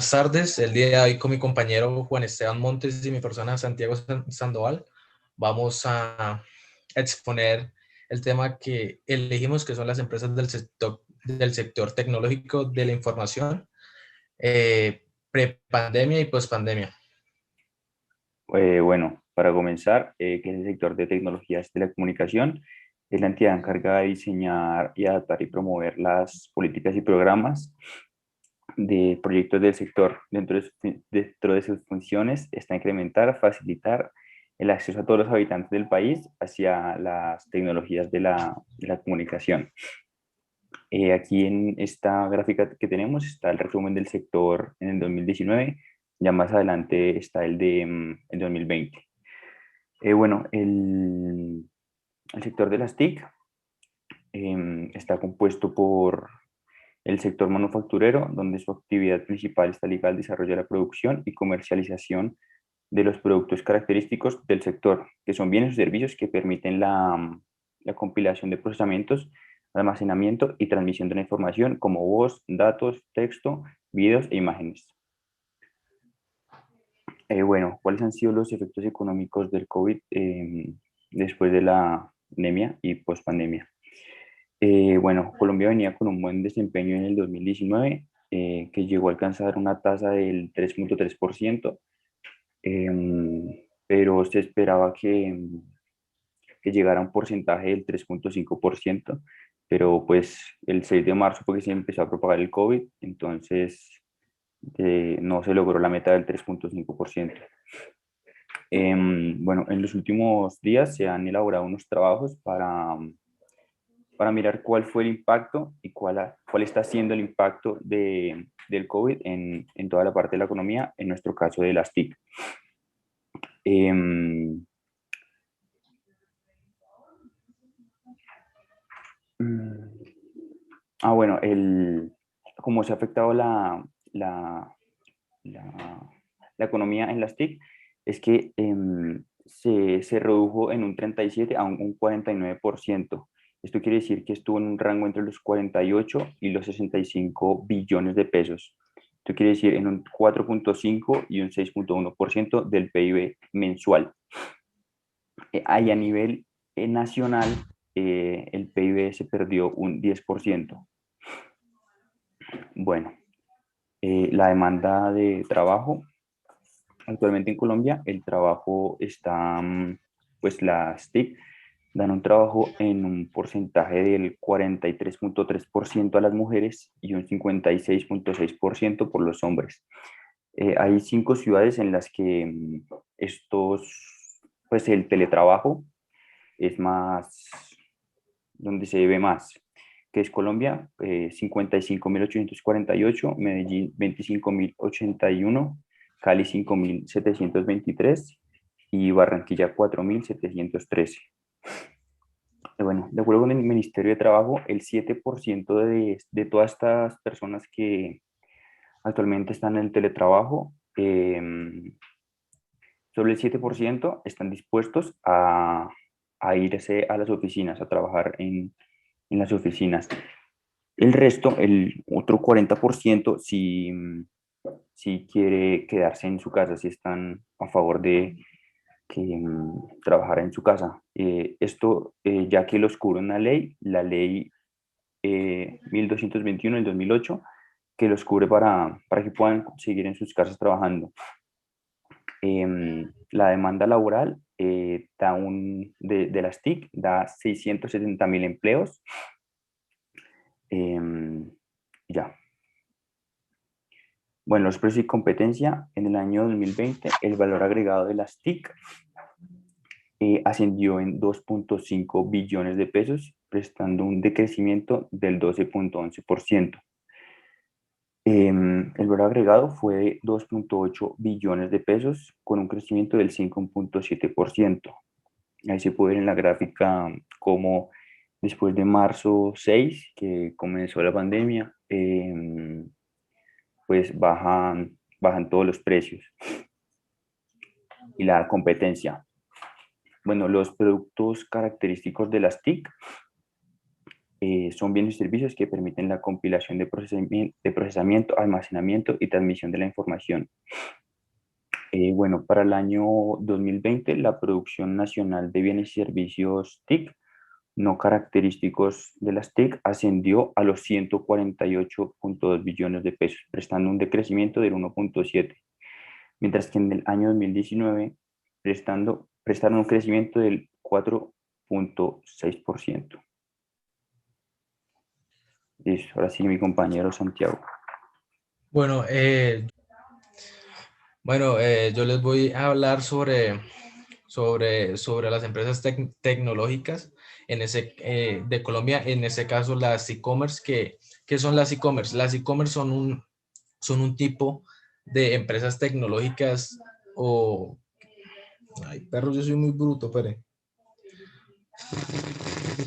tardes. El día de hoy con mi compañero Juan Esteban Montes y mi persona Santiago Sandoval vamos a exponer el tema que elegimos, que son las empresas del sector tecnológico de la información, pre-pandemia y post-pandemia. Bueno, para comenzar, que es el sector de tecnologías de la comunicación, es la entidad encargada de diseñar y adaptar y promover las políticas y programas de proyectos del sector. Dentro de sus funciones está incrementar, facilitar el acceso a todos los habitantes del país hacia las tecnologías de la comunicación. Aquí en esta gráfica que tenemos está el resumen del sector en el 2019, ya más adelante está el 2020. Bueno, el sector de las TIC está compuesto por el sector manufacturero, donde su actividad principal está ligada al desarrollo de la producción y comercialización de los productos característicos del sector, que son bienes o servicios que permiten la compilación de procesamientos, almacenamiento y transmisión de la información como voz, datos, texto, videos e imágenes. Bueno, ¿cuáles han sido los efectos económicos del COVID después de la pandemia y pospandemia? Bueno, Colombia venía con un buen desempeño en el 2019, que llegó a alcanzar una tasa del 3.3%, pero se esperaba que llegara a un porcentaje del 3.5%, pero pues el 6 de marzo fue que se empezó a propagar el COVID, entonces no se logró la meta del 3.5%. Bueno, en los últimos días se han elaborado unos trabajos para mirar cuál fue el impacto y cuál está siendo el impacto del COVID en toda la parte de la economía, en nuestro caso de las TIC. Em, mm, bueno, cómo se ha afectado la, la economía en las TIC es que se redujo en un 37 a un 49%. Esto quiere decir que estuvo en un rango entre los 48 y los 65 billones de pesos. Esto quiere decir en un 4.5 y un 6.1% del PIB mensual. Ahí a nivel nacional, el PIB se perdió un 10%. Bueno, la demanda de trabajo. Actualmente en Colombia el trabajo está, pues las TIC dan un trabajo en un porcentaje del 43.3% a las mujeres y un 56.6% por los hombres. Hay 5 ciudades en las que pues el teletrabajo es más, donde se ve más, que es Colombia, 55.848, Medellín 25.081, Cali 5.723 y Barranquilla 4.713. Bueno, de acuerdo con el Ministerio de Trabajo, el 7% de todas estas personas que actualmente están en el teletrabajo, solo el 7% están dispuestos a irse a las oficinas, a trabajar en las oficinas. El resto, el otro 40%, si quiere quedarse en su casa, si están a favor de que trabajar en su casa. Esto, ya que los cubre una ley, la ley 1221 del 2008, que los cubre para que puedan seguir en sus casas trabajando. La demanda laboral de las TIC da 670.000 empleos. Ya. Bueno, los precios y competencia. En el año 2020, el valor agregado de las TIC ascendió en 2.5 billones de pesos, prestando un decrecimiento del 12.11%. El valor agregado fue de 2.8 billones de pesos, con un crecimiento del 5.7%. Ahí se puede ver en la gráfica cómo después de marzo 6, que comenzó la pandemia, pues bajan todos los precios. Y la competencia. Bueno, los productos característicos de las TIC son bienes y servicios que permiten la compilación de procesamiento, almacenamiento y transmisión de la información. Bueno, para el año 2020, la producción nacional de bienes y servicios TIC no característicos de las TIC ascendió a los 148.2 billones de pesos, prestando un decrecimiento del 1.7, mientras que en el año 2019 prestaron un crecimiento del 4.6%. Listo, ahora sí mi compañero Santiago. Bueno, yo les voy a hablar sobre las empresas tecnológicas de Colombia, en ese caso las e-commerce. ¿Qué son las e-commerce? Las e-commerce son un tipo de empresas tecnológicas o... Ay, perro, yo soy muy bruto, espere.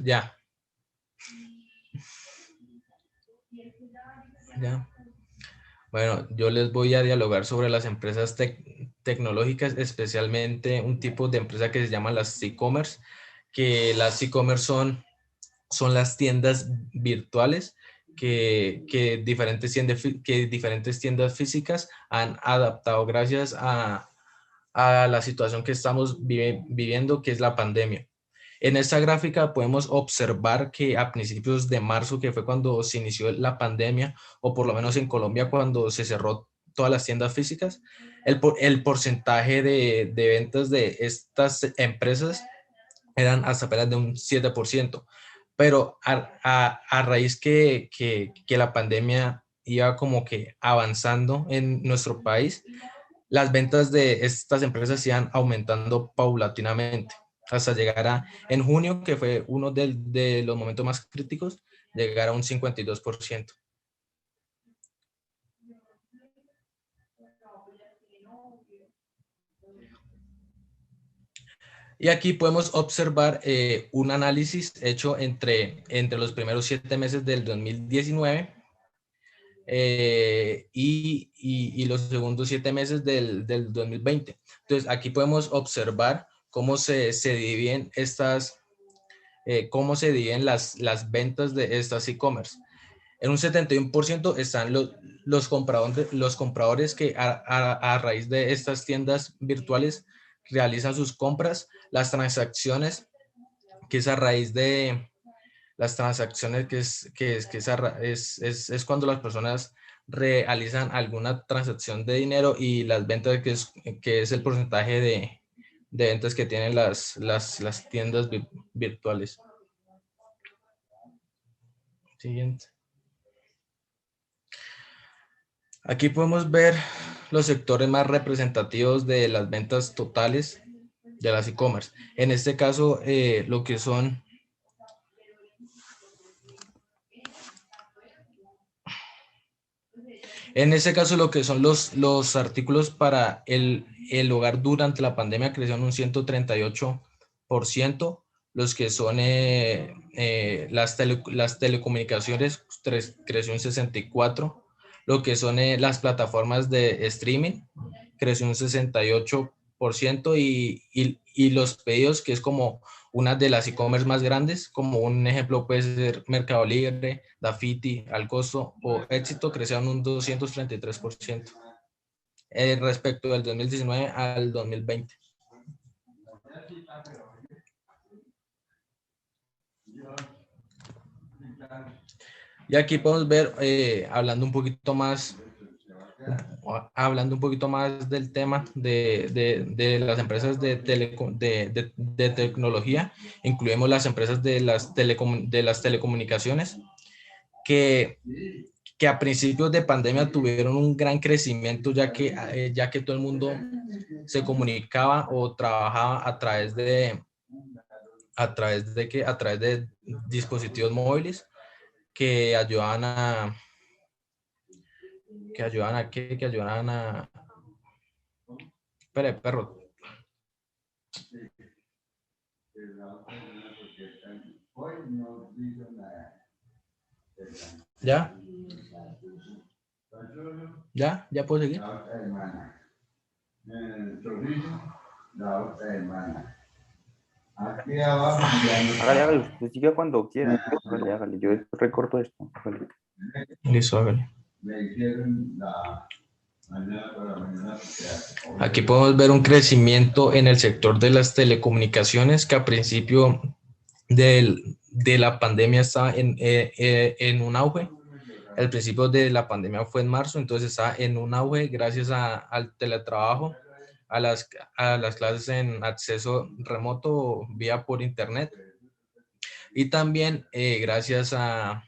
Ya. Ya. Bueno, yo les voy a dialogar sobre las empresas tecnológicas, especialmente un tipo de empresa que se llama las e-commerce, que las e-commerce son las tiendas virtuales que diferentes tiendas físicas han adaptado gracias a la situación que estamos viviendo, que es la pandemia. En esta gráfica podemos observar que a principios de marzo, que fue cuando se inició la pandemia, o por lo menos en Colombia cuando se cerró todas las tiendas físicas, el porcentaje de ventas de estas empresas eran hasta apenas de un 7%. Pero a raíz que la pandemia iba como que avanzando en nuestro país, las ventas de estas empresas iban aumentando paulatinamente hasta llegar en junio, que fue uno de los momentos más críticos, llegar a un 52%. Y aquí podemos observar un análisis hecho entre los primeros 7 meses del 2019 y los segundos 7 meses del 2020. Entonces, aquí podemos observar cómo se dividen cómo se dividen las ventas de estas e-commerce. En un 71% están los compradores que a raíz de estas tiendas virtuales realizan sus compras, las transacciones, que es a raíz de las transacciones, es cuando las personas realizan alguna transacción de dinero, y las ventas, que es el porcentaje de ventas que tienen las tiendas virtuales. Siguiente. Aquí podemos ver los sectores más representativos de las ventas totales de las e-commerce. En este caso, lo que son los artículos para el hogar durante la pandemia crecieron un 138%. Los que son las telecomunicaciones creció un 64%. Lo que son las plataformas de streaming creció un 68%, y los pedidos, que es como una de las e-commerce más grandes, como un ejemplo puede ser Mercado Libre, Dafiti, Al Costo o Éxito, crecieron un 233% respecto del 2019 al 2020. Y aquí podemos ver, hablando un poquito más del tema de las empresas de tecnología, incluimos las empresas de las telecomunicaciones, que a principios de pandemia tuvieron un gran crecimiento, ya que todo el mundo se comunicaba o trabajaba a través de dispositivos móviles que ayudaban a espere, perro. ¿Ya? ¿Ya puedo seguir? Hágale, hágale, usted siga cuando quiera. Hágale, hágale, yo recorto esto. Hágale. Listo, hágale. Aquí podemos ver un crecimiento en el sector de las telecomunicaciones que a principio de la pandemia estaba en un auge. El principio de la pandemia fue en marzo, entonces está en un auge gracias al teletrabajo, a las clases en acceso remoto vía por internet y también gracias a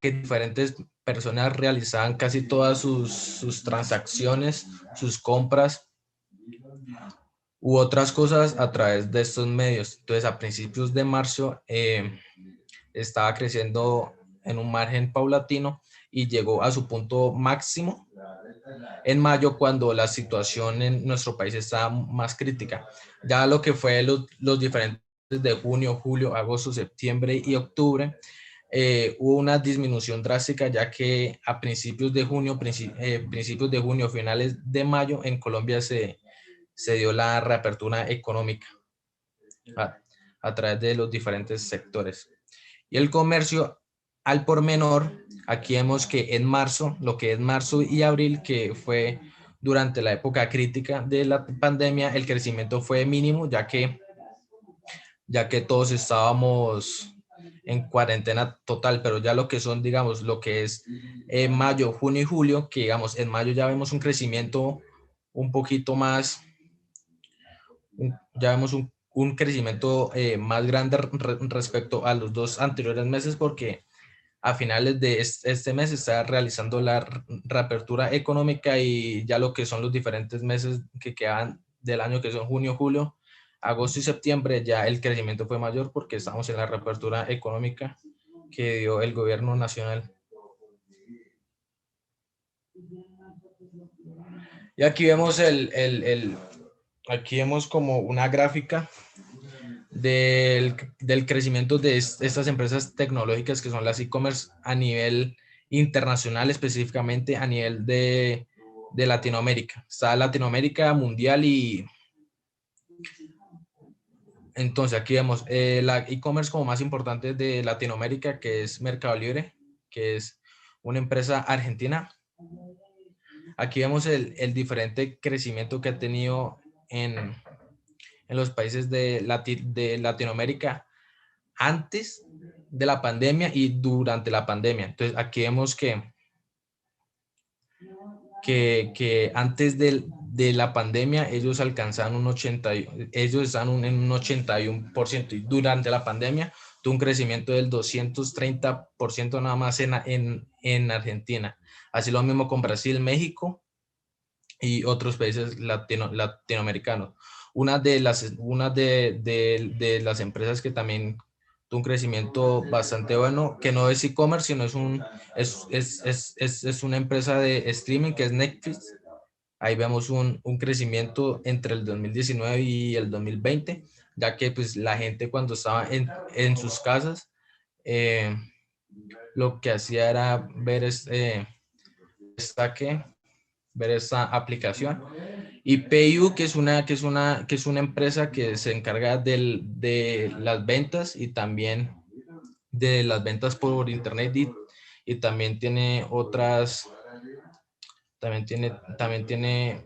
que diferentes personas realizaban casi todas sus transacciones, sus compras u otras cosas a través de estos medios. Entonces, a principios de marzo estaba creciendo en un margen paulatino y llegó a su punto máximo en mayo cuando la situación en nuestro país estaba más crítica. Ya lo que fue los diferentes de junio, julio, agosto, septiembre y octubre, hubo una disminución drástica ya que a principios de junio, finales de mayo, en Colombia se dio la reapertura económica a, a través de los diferentes sectores. Y el comercio al por menor, aquí vemos que en marzo, lo que es marzo y abril, que fue durante la época crítica de la pandemia, el crecimiento fue mínimo, ya que todos estábamos en cuarentena total, pero ya lo que son, digamos, lo que es mayo, junio y julio, que digamos, en mayo ya vemos un crecimiento un poquito más, ya vemos un crecimiento más grande respecto a los dos anteriores meses, porque a finales de este mes se está realizando la reapertura económica y ya lo que son los diferentes meses que quedan del año, que son junio, julio, agosto y septiembre, ya el crecimiento fue mayor porque estamos en la reapertura económica que dio el gobierno nacional. Y aquí vemos aquí vemos como una gráfica del crecimiento de estas empresas tecnológicas que son las e-commerce a nivel internacional, específicamente a nivel de Latinoamérica. Está Latinoamérica mundial y entonces aquí vemos la e-commerce como más importante de Latinoamérica, que es Mercado Libre, que es una empresa argentina. Aquí vemos el diferente crecimiento que ha tenido en los países de Latinoamérica antes de la pandemia y durante la pandemia. Entonces, aquí vemos que antes de la pandemia ellos alcanzaban ellos están en un 81% y durante la pandemia tuvo un crecimiento del 230% nada más en Argentina. Así lo mismo con Brasil, México y otros países latinoamericanos. Una de las empresas que también tuvo un crecimiento bastante bueno, que no es e-commerce, sino es una empresa de streaming que es Netflix. Ahí vemos un crecimiento entre el 2019 y el 2020, ya que pues la gente cuando estaba en sus casas, eh, lo que hacía era ver esta aplicación. Y PayU, que es una empresa que se encarga de las ventas y también de las ventas por internet y también tiene también tiene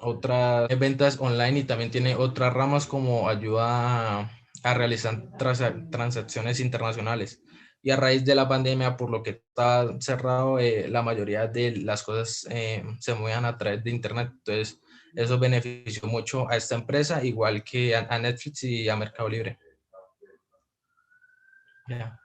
otras ventas online y también tiene otras ramas como ayuda a realizar transacciones internacionales. Y a raíz de la pandemia, por lo que está cerrado, la mayoría de las cosas se mueven a través de internet. Entonces, eso benefició mucho a esta empresa, igual que a Netflix y a Mercado Libre. Yeah.